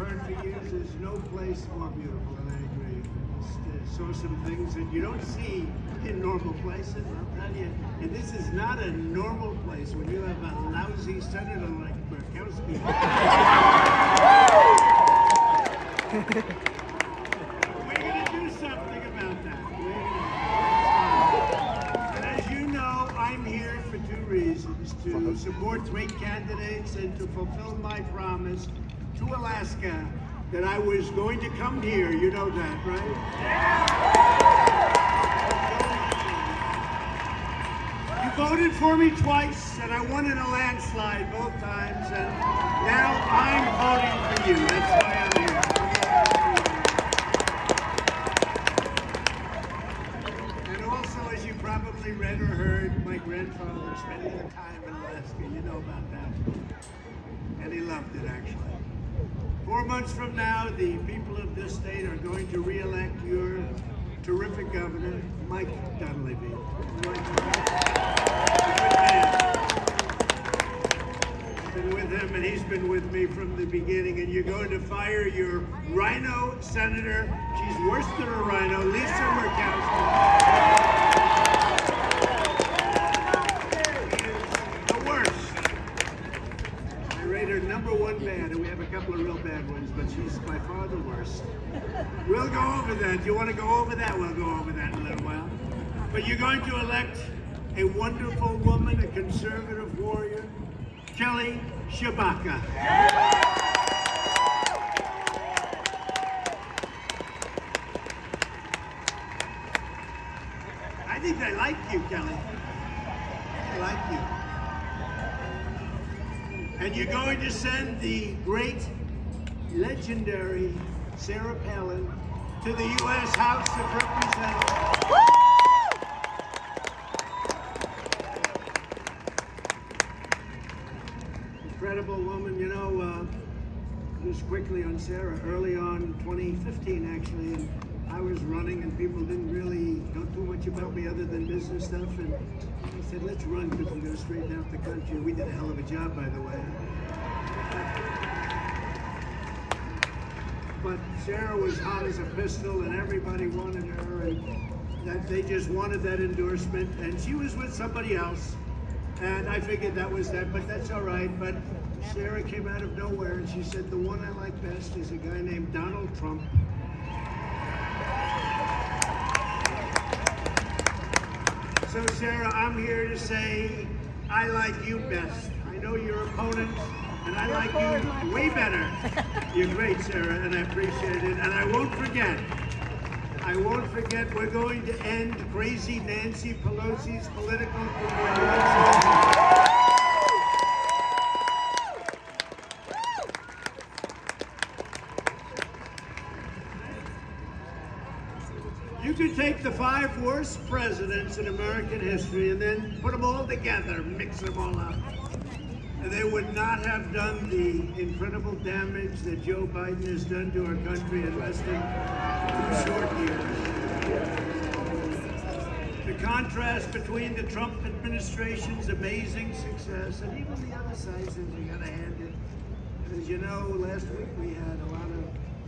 heard for years, there's no place more beautiful, and I agree. Saw some things that you don't see in normal places, I'll tell you. And this is not a normal place when you have a lousy senator like Murkowski. We're going to do something about that. And as you know, I'm here for two reasons: to support great candidates and to fulfill my promise to Alaska that I was going to come here. You know that, right? You voted for me twice, and I won in a landslide both times, and now I'm voting for you. That's why I'm here. And also, as you probably read or heard, my grandfather spending the time in Alaska. You know about that. And he loved it, actually. 4 months from now, the people of this state are going to re-elect your terrific governor, Mike Dunleavy. I've been with him, and he's been with me from the beginning. And you're going to fire your rhino senator. She's worse than a rhino, Lisa Murkowski. Number one bad, and we have a couple of real bad ones, but she's by far the worst. We'll go over that. Do you want to go over that? We'll go over that in a little while. But you're going to elect a wonderful woman, a conservative warrior, Kelly Tshibaka. I think they like you, Kelly. They like you. And you're going to send the great, legendary Sarah Palin to the U.S. House of Representatives. Incredible woman. You know, just quickly on Sarah, early on, 2015 actually, and I was running and people didn't really know too much about me other than business stuff, and I said, let's run because we're going to straighten out the country. We did a hell of a job, by the way. But Sarah was hot as a pistol, and everybody wanted her, and that they just wanted that endorsement. And she was with somebody else, and I figured that was that, but that's all right. But Sarah came out of nowhere, and she said, the one I like best is a guy named Donald Trump. So Sarah, I'm here to say I like you best. I know your opponents, and I like you way better. You're great, Sarah, and I appreciate it. And I won't forget, we're going to end crazy Nancy Pelosi's political career. You could take the 5 worst presidents in American history and then put them all together, mix them all up. And they would not have done the incredible damage that Joe Biden has done to our country in less than 2 short years. The contrast between the Trump administration's amazing success and even the other side says we gotta hand it. As you know, last week we had a lot of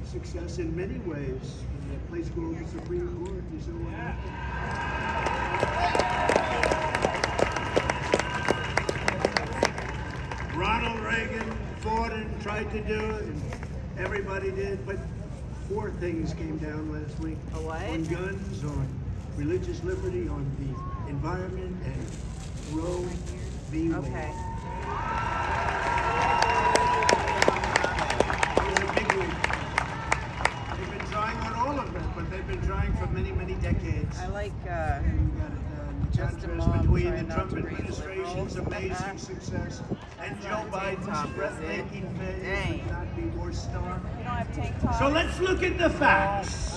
success in many ways. A place called the Supreme Court. You saw what happened? Ronald Reagan fought and tried to do it, and everybody did, but 4 things came down last week. What? On guns, on religious liberty, on the environment, and Roe v. Wade. Okay. They've been trying for many, many decades. I like the contrast between the Trump administration's amazing success and Joe Biden's breathtaking failure could not be more stark. You don't have tank tops? So let's look at the facts.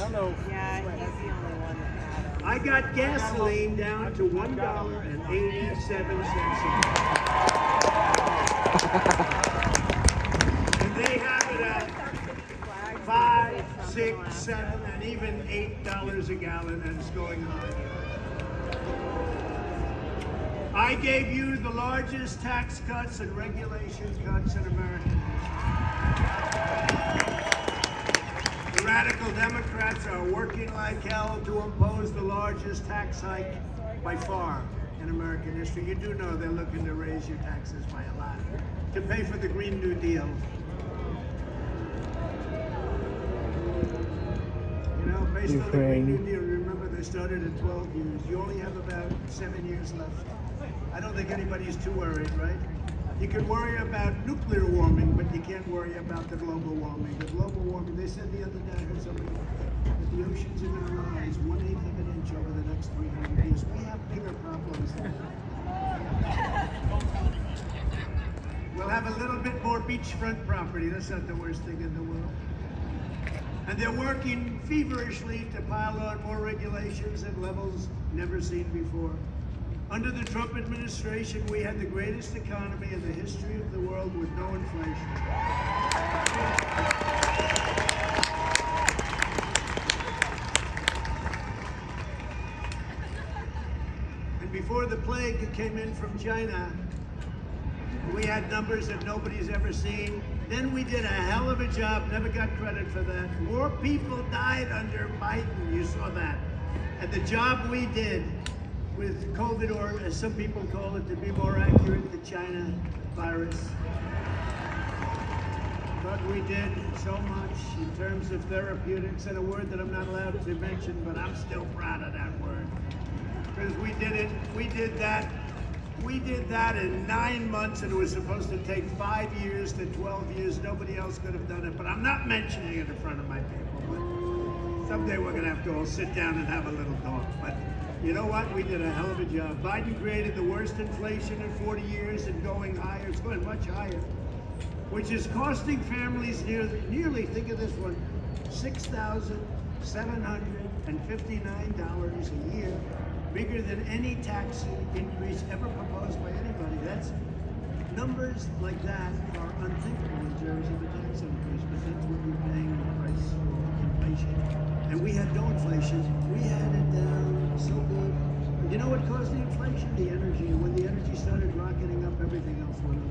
Yeah, he's the only one that had them. I got gasoline down to $1.87. And they have it at $5, $6, $7, and even $8 a gallon, and it's going on. I gave you the largest tax cuts and regulation cuts in American history. radical Democrats are working like hell to impose the largest tax hike by far in American history. You do know they're looking to raise your taxes by a lot to pay for the Green New Deal. You know, based on the Green New Deal, remember they started at 12 years. You only have about 7 years left. I don't think anybody's too worried, right? You can worry about nuclear warming, but you can't worry about the global warming. The global warming, they said the other day, I heard somebody, that the oceans are going to rise 1/8 of an inch over the next 300 years. We have bigger problems than that. We'll have a little bit more beachfront property. That's not the worst thing in the world. And they're working feverishly to pile on more regulations at levels never seen before. Under the Trump administration, we had the greatest economy in the history of the world with no inflation. And before the plague came in from China, we had numbers that nobody's ever seen. Then we did a hell of a job, never got credit for that. More people died under Biden, you saw that. And the job we did with COVID, or as some people call it, to be more accurate, the China virus. But we did so much in terms of therapeutics, and a word that I'm not allowed to mention, but I'm still proud of that word. Because we did that in 9 months, and it was supposed to take 5 years to 12 years. Nobody else could have done it, but I'm not mentioning it in front of my people. But someday we're gonna have to all sit down and have a little talk. But you know what? We did a hell of a job. Biden created the worst inflation in 40 years and going higher. It's going much higher, which is costing families nearly, think of this one, $6,759 a year, bigger than any tax increase ever proposed by anybody. That's numbers like that are unthinkable in terms of a tax increase, but that's what we're paying the price for inflation. And we had no inflation. We had it down so good. You know what caused the inflation? The energy. And when the energy started rocketing up, everything else went up.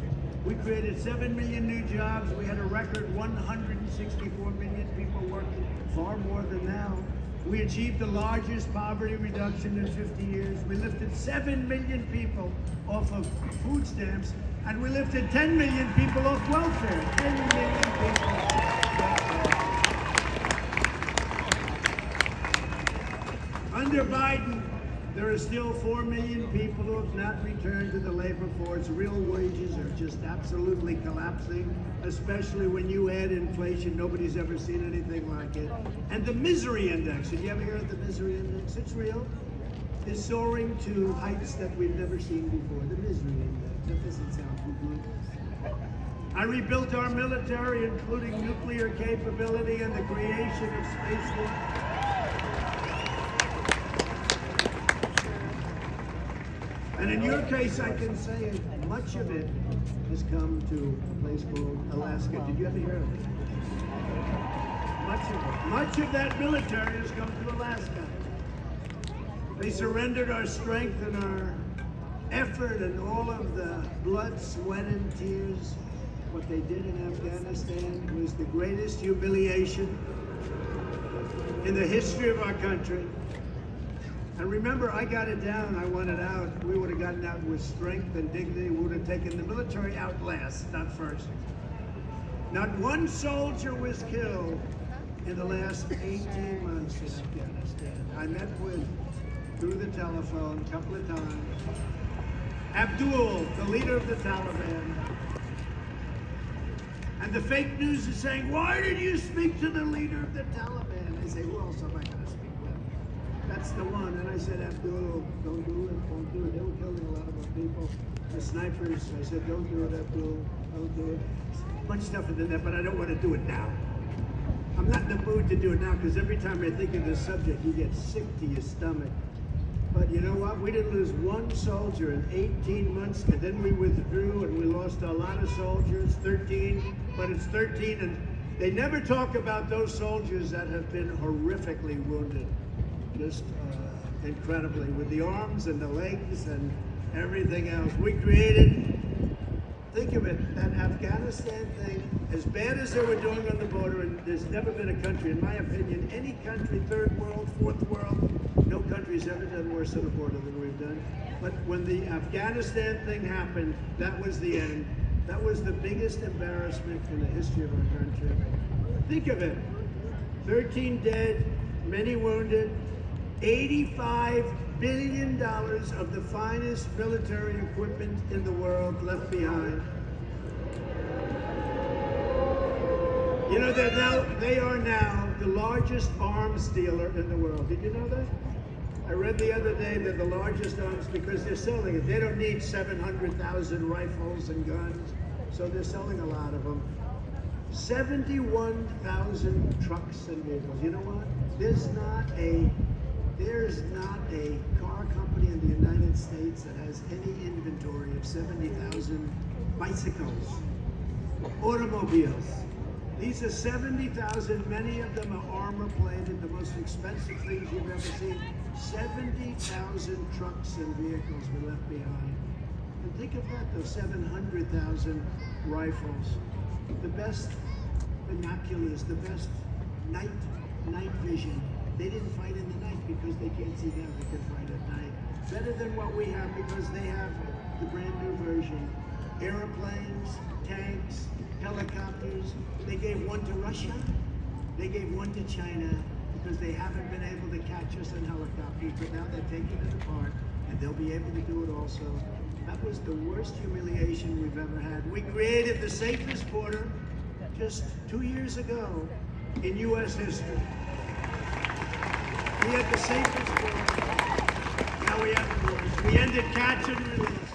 We created 7 million new jobs. We had a record 164 million people working, far more than now. We achieved the largest poverty reduction in 50 years. We lifted 7 million people off of food stamps, and we lifted 10 million people off welfare. 10 million people off welfare. Under Biden, there are still 4 million people who have not returned to the labor force. Real wages are just absolutely collapsing, especially when you add inflation. Nobody's ever seen anything like it. And the misery index, did you ever hear of the misery index? It's real. It's soaring to heights that we've never seen before. The misery index. That doesn't sound too good. I rebuilt our military, including nuclear capability and the creation of Space Force. And in your case, I can say much of it has come to a place called Alaska. Did you ever hear of it? Much of that military has come to Alaska. They surrendered our strength and our effort and all of the blood, sweat, and tears. What they did in Afghanistan was the greatest humiliation in the history of our country. And remember, I got it down, I wanted out. We would have gotten out with strength and dignity. We would have taken the military out last, not first. Not one soldier was killed in the last 18 months in Afghanistan. I met with, through the telephone, a couple of times, Abdul, the leader of the Taliban. And the fake news is saying, why did you speak to the leader of the Taliban? I say, who else am I going to speak with? That's the one. And I said, Abdul, don't do it, don't do it. They were killing a lot of our people, the snipers. I said, don't do it, Abdul, don't do it. Much tougher than that, but I don't want to do it now. I'm not in the mood to do it now, because every time I think of this subject, you get sick to your stomach. But you know what? We didn't lose one soldier in 18 months, and then we withdrew, and we lost a lot of soldiers, 13, but it's 13, and they never talk about those soldiers that have been horrifically wounded, just incredibly, with the arms and the legs and everything else. We created Think of it, that Afghanistan thing, as bad as they were doing on the border, and there's never been a country, in my opinion, any country, third world, fourth world, no country's ever done worse on the border than we've done. But when the Afghanistan thing happened, that was the end. That was the biggest embarrassment in the history of our country. Think of it, 13 dead, many wounded, $85 billion of the finest military equipment in the world left behind. You know, they are now the largest arms dealer in the world. Did you know that? I read the other day they're the largest arms because they're selling it. They don't need 700,000 rifles and guns, so they're selling a lot of them. 71,000 trucks and vehicles. You know what? There's not a car company in the United States that has any inventory of 70,000 bicycles, automobiles. These are 70,000, many of them are armor plated, the most expensive things you've ever seen. 70,000 trucks and vehicles were left behind. And think of that, those 700,000 rifles, the best binoculars, the best night vision. They didn't fight in the night because they can't see now, they can fight at night. Better than what we have because they have the brand new version. Airplanes, tanks, helicopters. They gave one to Russia, they gave one to China because they haven't been able to catch us in helicopters, but now they're taking it apart and they'll be able to do it also. That was the worst humiliation we've ever had. We created the safest border just 2 years ago in U.S. history. We had the safest border. Now we have the worst. We ended catch and release.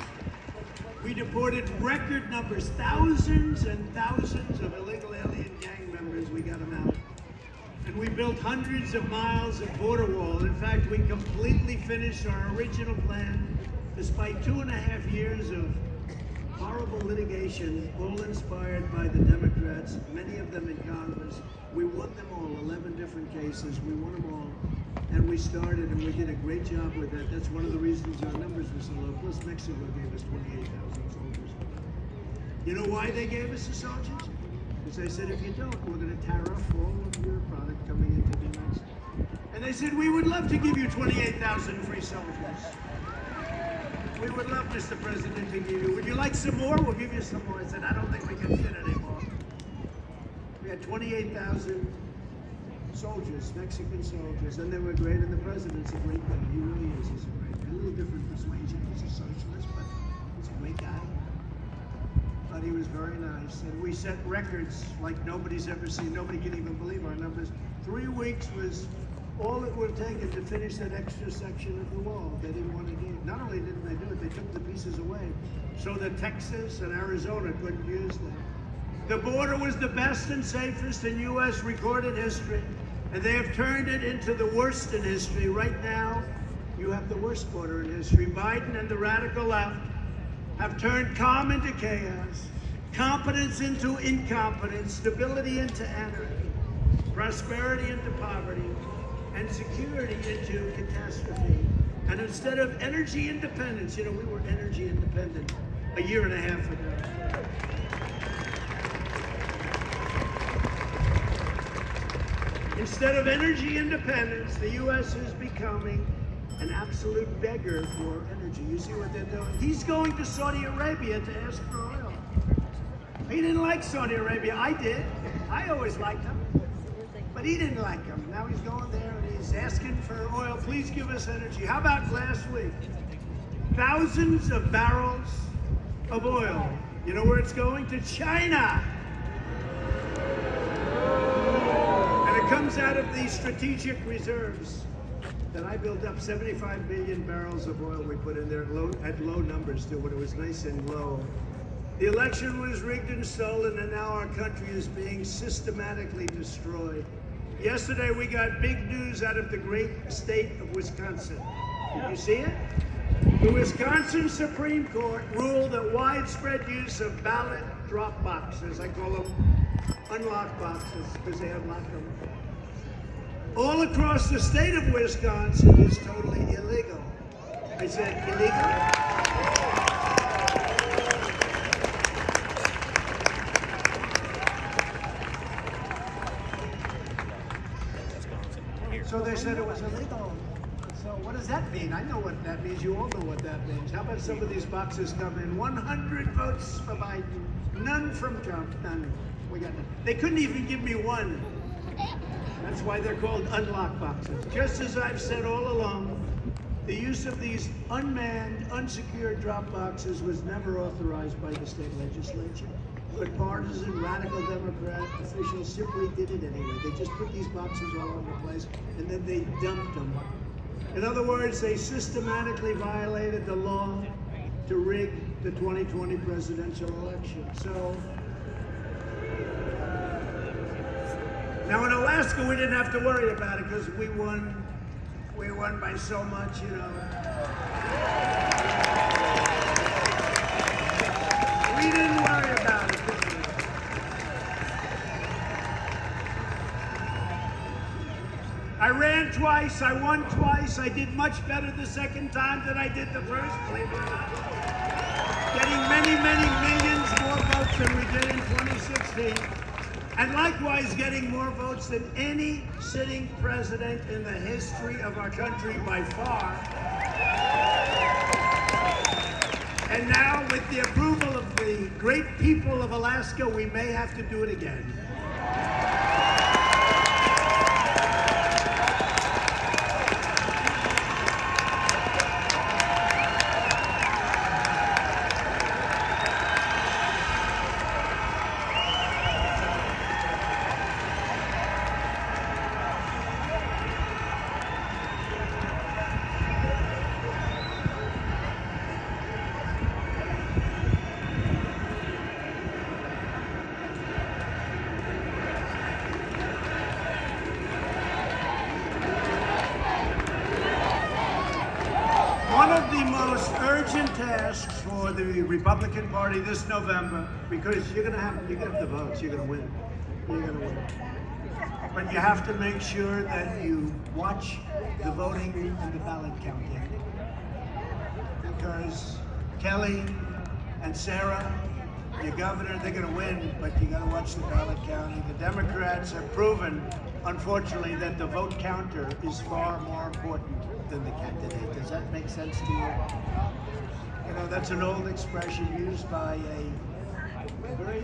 We deported record numbers, thousands and thousands of illegal alien gang members. We got them out. And we built hundreds of miles of border wall. In fact, we completely finished our original plan despite 2.5 years of horrible litigation, all inspired by the Democrats, many of them in Congress. We won them all, 11 different cases. We won them all. And we started, and we did a great job with that. That's one of the reasons our numbers were so low. Plus, Mexico gave us 28,000 soldiers. You know why they gave us the soldiers? Because they said, if you don't, we're going to tariff all of your product coming into the United States. And they said, we would love to give you 28,000 free soldiers. We would love, Mr. President, to give you. Would you like some more? We'll give you some more. I said, I don't think we can fit anymore. We had 28,000 soldiers, Mexican soldiers, and they were great, and the president's a great guy. He really is. He's a great guy. A little different persuasion. He's a socialist, but he's a great guy. But he was very nice. And we set records like nobody's ever seen. Nobody can even believe our numbers. 3 weeks was all it would have taken to finish that extra section of the wall. They didn't want to do it. Not only didn't they do it, they took the pieces away so that Texas and Arizona couldn't use them. The border was the best and safest in U.S. recorded history, and they have turned it into the worst in history. Right now, you have the worst border in history. Biden and the radical left have turned calm into chaos, competence into incompetence, stability into anarchy, prosperity into poverty, and security into catastrophe. And instead of energy independence, you know, we were energy independent a year and a half ago. Instead of energy independence, the U.S. is becoming an absolute beggar for energy. You see what they're doing? He's going to Saudi Arabia to ask for oil. He didn't like Saudi Arabia. I did. I always liked him. But he didn't like him. Now he's going there and he's asking for oil. Please give us energy. How about last week? Thousands of barrels of oil. You know where it's going? To China. Comes out of these strategic reserves that I built up. 75 million barrels of oil we put in there at low numbers too, when it was nice and low. The election was rigged and stolen, and now our country is being systematically destroyed. Yesterday we got big news out of the great state of Wisconsin. Did you see it? The Wisconsin Supreme Court ruled that widespread use of ballot drop boxes, I call them unlock boxes because they unlock them, all across the state of Wisconsin is totally illegal. I said, illegal? So they said it was illegal. So what does that mean? I know what that means. You all know what that means. How about some of these boxes come in? 100 votes for Biden, none from Trump, none. We got none. They couldn't even give me one. That's why they're called unlock boxes. Just as I've said all along, the use of these unmanned, unsecured drop boxes was never authorized by the state legislature. But partisan radical Democrat officials simply did it anyway. They just put these boxes all over the place and then they dumped them. In other words, they systematically violated the law to rig the 2020 presidential election. So now in Alaska, we didn't have to worry about it because we won by so much, you know. We didn't worry about it, did we? I ran twice, I won twice, I did much better the second time than I did the first, believe it or not. Getting many, many millions more votes than we did in 2016. And likewise getting more votes than any sitting president in the history of our country by far. And now, with the approval of the great people of Alaska, we may have to do it again. One of the most urgent tasks for the Republican Party this November, because you're gonna have the votes, you're gonna win. But you have to make sure that you watch the voting and the ballot counting. Because Kelly and Sarah, your governor, they're gonna win, but you gotta watch the ballot counting. The Democrats have proven, unfortunately, that the vote counter is far more important than the candidate. Does that make sense to you? You know, that's an old expression used by a very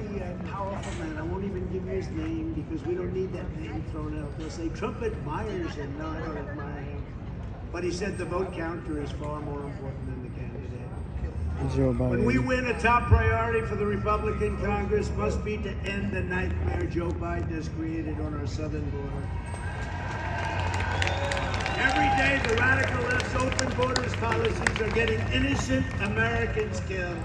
powerful man. I won't even give you his name because we don't need that name thrown out. They'll say Trump admires him. No, I don't admire him. But he said the vote counter is far more important than the candidate. Joe Biden. When we win, a top priority for the Republican Congress must be to end the nightmare Joe Biden has created on our southern border. Every day, the radical left's open borders policies are getting innocent Americans killed.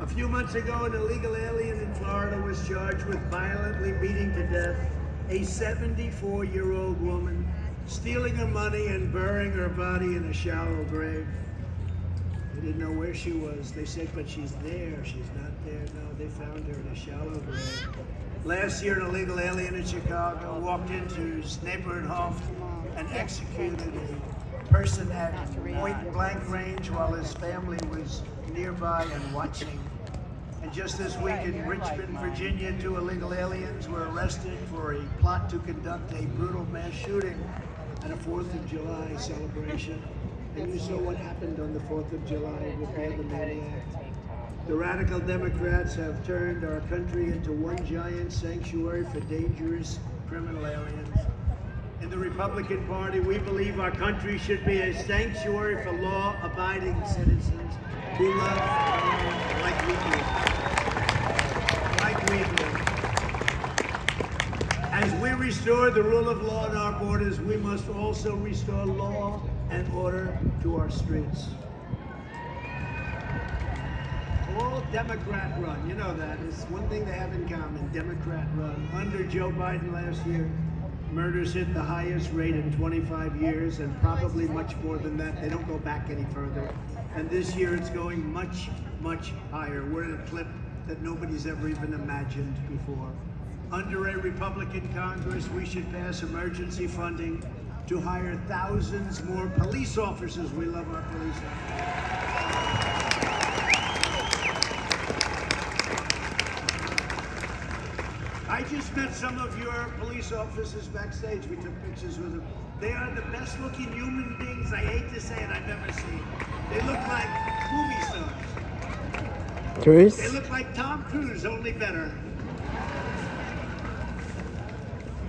A few months ago, an illegal alien in Florida was charged with violently beating to death a 74-year-old woman, stealing her money and burying her body in a shallow grave. They didn't know where she was. They said, but she's there. She's not there. No, they found her in a shallow grave. Last year, an illegal alien in Chicago walked into his neighborhood home and executed a person at point-blank range while his family was nearby and watching. And just this week in Richmond, Virginia, 2 illegal aliens were arrested for a plot to conduct a brutal mass shooting at a 4th of July celebration. And you saw what happened on the 4th of July with the maniac. The radical Democrats have turned our country into one giant sanctuary for dangerous criminal aliens. In the Republican Party, we believe our country should be a sanctuary for law-abiding citizens who love like we do. Like we do. As we restore the rule of law on our borders, we must also restore law and order to our streets. All Democrat run, you know that. It's one thing they have in common, Democrat run. Under Joe Biden last year, murders hit the highest rate in 25 years and probably much more than that. They don't go back any further. And this year it's going much, much higher. We're at a clip that nobody's ever even imagined before. Under a Republican Congress, we should pass emergency funding to hire thousands more police officers. We love our police officers. I just met some of your police officers backstage. We took pictures with them. They are the best looking human beings, I hate to say it, I've ever seen. They look like movie stars. They Cruise? look like Tom Cruise, only better.